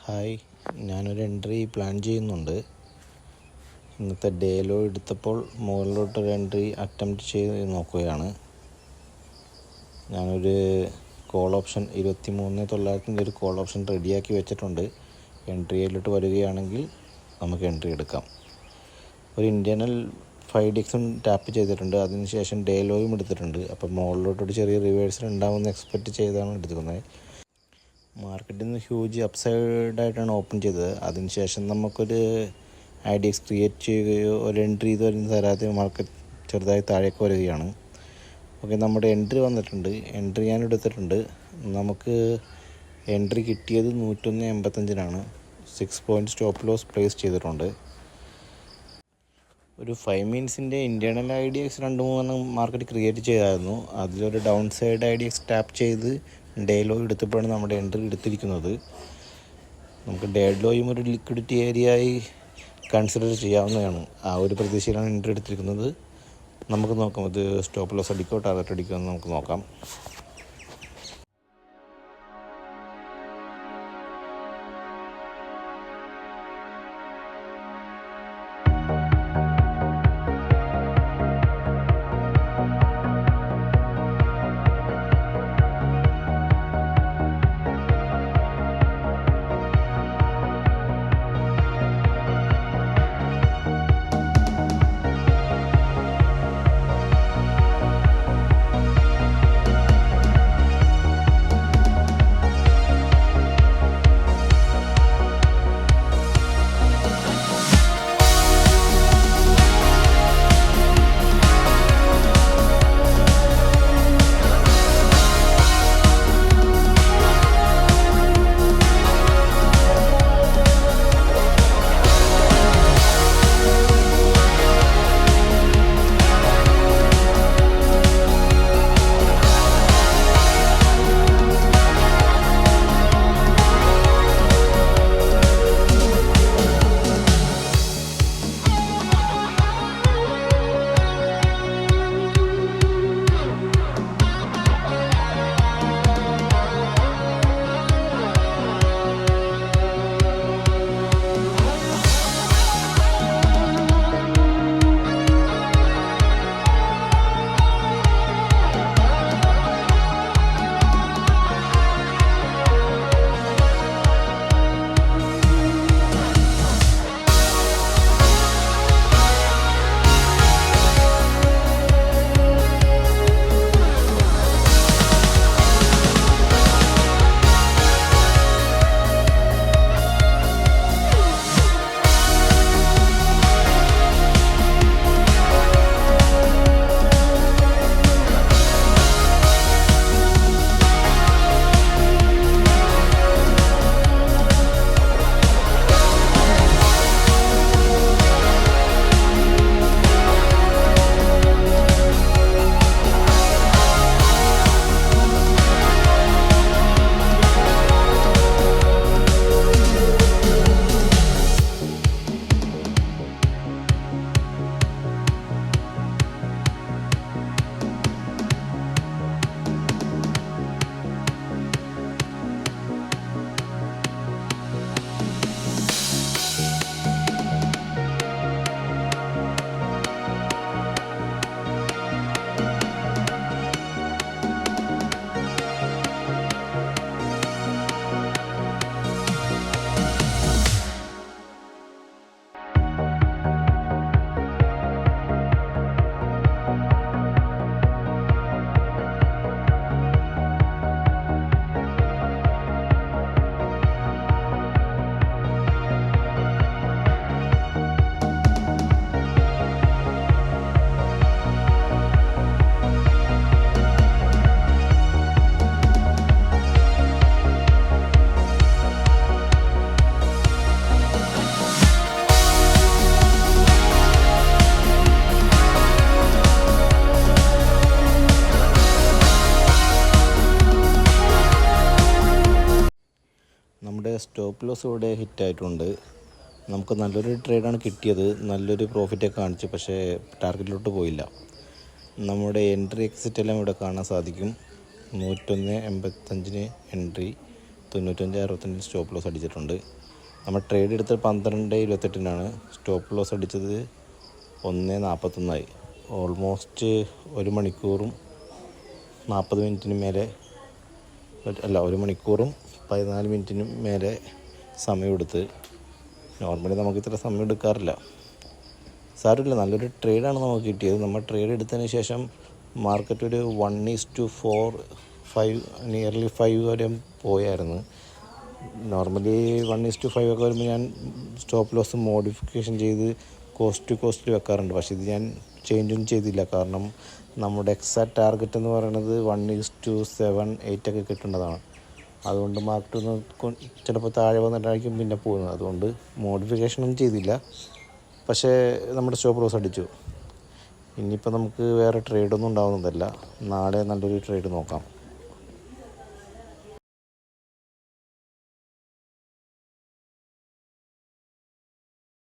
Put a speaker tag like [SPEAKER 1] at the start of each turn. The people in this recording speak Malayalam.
[SPEAKER 1] ഹായ്, ഞാനൊരു എൻട്രി പ്ലാൻ ചെയ്യുന്നുണ്ട്. ഇന്നത്തെ ഡേ ലോ എടുത്തപ്പോൾ മുകളിലോട്ടൊരു എൻട്രി അറ്റംപ്റ്റ് ചെയ്ത് നോക്കുകയാണ്. ഞാനൊരു കോൾ ഓപ്ഷൻ 23,900 ഒരു കോൾ ഓപ്ഷൻ റെഡിയാക്കി വെച്ചിട്ടുണ്ട്. എൻട്രി അതിലോട്ട് വരികയാണെങ്കിൽ നമുക്ക് എൻട്രി എടുക്കാം. ഒരു ഇൻറ്റേർണൽ 5DX ടാപ്പ് ചെയ്തിട്ടുണ്ട്. അതിനുശേഷം ഡേ ലോയും എടുത്തിട്ടുണ്ട്. അപ്പോൾ മുകളിലോട്ടൊരു ചെറിയ റിവേഴ്സൽ ഉണ്ടാകുമെന്ന് എക്സ്പെക്റ്റ് ചെയ്താണ് എടുക്കുന്നത്. മാർക്കറ്റിൽ നിന്ന് ഹ്യൂജ് അപ്സൈഡായിട്ടാണ് ഓപ്പൺ ചെയ്തത്. അതിനുശേഷം നമുക്കൊരു IDX ക്രിയേറ്റ് ചെയ്യുകയോ ഒരു എൻട്രി ഇതുവരെ തരാതെ മാർക്കറ്റ് ചെറുതായി താഴേക്ക് വരികയാണ്. ഓക്കെ, നമ്മുടെ എൻട്രി വന്നിട്ടുണ്ട്. എൻട്രി ഞാൻ എടുത്തിട്ടുണ്ട്. നമുക്ക് എൻട്രി കിട്ടിയത് 101.85 6 പോയിൻറ്റ് സ്റ്റോപ്പ് ലോസ് പ്ലേസ് ചെയ്തിട്ടുണ്ട്. ഒരു 5 മിനിറ്റ്സിൻ്റെ ഇൻറ്റേർണൽ IDX 2-3 മാർക്കറ്റ് ക്രിയേറ്റ് ചെയ്തായിരുന്നു. അതിലൊരു ഡൗൺ സൈഡ് IDX ടാപ്പ് ചെയ്ത് ഡേ ലോ എടുത്തപ്പോഴാണ് നമ്മുടെ എൻട്രി എടുത്തിരിക്കുന്നത്. നമുക്ക് ഡേ ലോയും ഒരു ലിക്വിഡിറ്റി ഏരിയയായി കൺസിഡർ ചെയ്യാവുന്നതാണ്. ആ ഒരു പ്രതീക്ഷയിലാണ് എൻട്രി എടുത്തിരിക്കുന്നത്. നമുക്ക് നോക്കാം, ഇത് സ്റ്റോപ്പ് ലോസ് അടിക്കോ ടാർഗറ്റ് അടിക്കോ എന്ന് നമുക്ക് നോക്കാം. നമ്മുടെ സ്റ്റോപ്പ് ലോസ് ഇവിടെ ഹിറ്റായിട്ടുണ്ട്. നമുക്ക് നല്ലൊരു ട്രേഡാണ് കിട്ടിയത്. നല്ലൊരു പ്രോഫിറ്റൊക്കെ കാണിച്ചു, പക്ഷേ ടാർഗറ്റിലോട്ട് പോയില്ല. നമ്മുടെ എൻട്രി എക്സിറ്റ് എല്ലാം ഇവിടെ കാണാൻ സാധിക്കും. 101.85 എൻട്രി, 95-65 സ്റ്റോപ്പ് ലോസ് അടിച്ചിട്ടുണ്ട്. നമ്മൾ ട്രേഡ് എടുത്തത് 12-28 സ്റ്റോപ്പ് ലോസ് അടിച്ചത് 1:41. ഓൾമോസ്റ്റ് 1 മണിക്കൂറും 40 മിനിറ്റിന് മേലെ, അല്ല 1 മണിക്കൂറും 14 മിനിറ്റിനും മേലെ സമയമെടുത്ത്. നോർമലി നമുക്ക് ഇത്ര സമയം എടുക്കാറില്ല. സാരമില്ല, നല്ലൊരു ട്രേഡാണ് നമുക്ക് കിട്ടിയത്. നമ്മൾ ട്രേഡ് എടുത്തതിന് ശേഷം മാർക്കറ്റ് ഒരു 1:4, 5 നിയർലി 5 വരെ പോയായിരുന്നു. നോർമലി 1:5 ഒക്കെ വരുമ്പോൾ ഞാൻ സ്റ്റോപ്പ് ലോസ് മോഡിഫിക്കേഷൻ ചെയ്ത് കോസ്റ്റ് വെക്കാറുണ്ട്. പക്ഷേ ഇത് ഞാൻ ചേഞ്ചൊന്നും ചെയ്തില്ല. കാരണം നമ്മുടെ എക്സാക്ട് ടാർഗറ്റ് എന്ന് പറയുന്നത് 1:7, 8 ഒക്കെ കിട്ടേണ്ടതാണ്. അതുകൊണ്ട് മാർക്കറ്റ് ഒന്ന് ചിലപ്പോൾ താഴെ വന്നിട്ടായിരിക്കും പിന്നെ പോകുന്നത്. അതുകൊണ്ട് മോഡിഫിക്കേഷനൊന്നും ചെയ്തില്ല. പക്ഷേ നമ്മുടെ സ്റ്റോപ്പ് ലോസ് അടിച്ചു. ഇനിയിപ്പോൾ നമുക്ക് വേറെ ട്രേഡൊന്നും ഉണ്ടാവുന്നതല്ല. നാളെ നല്ലൊരു ട്രേഡ് നോക്കാം.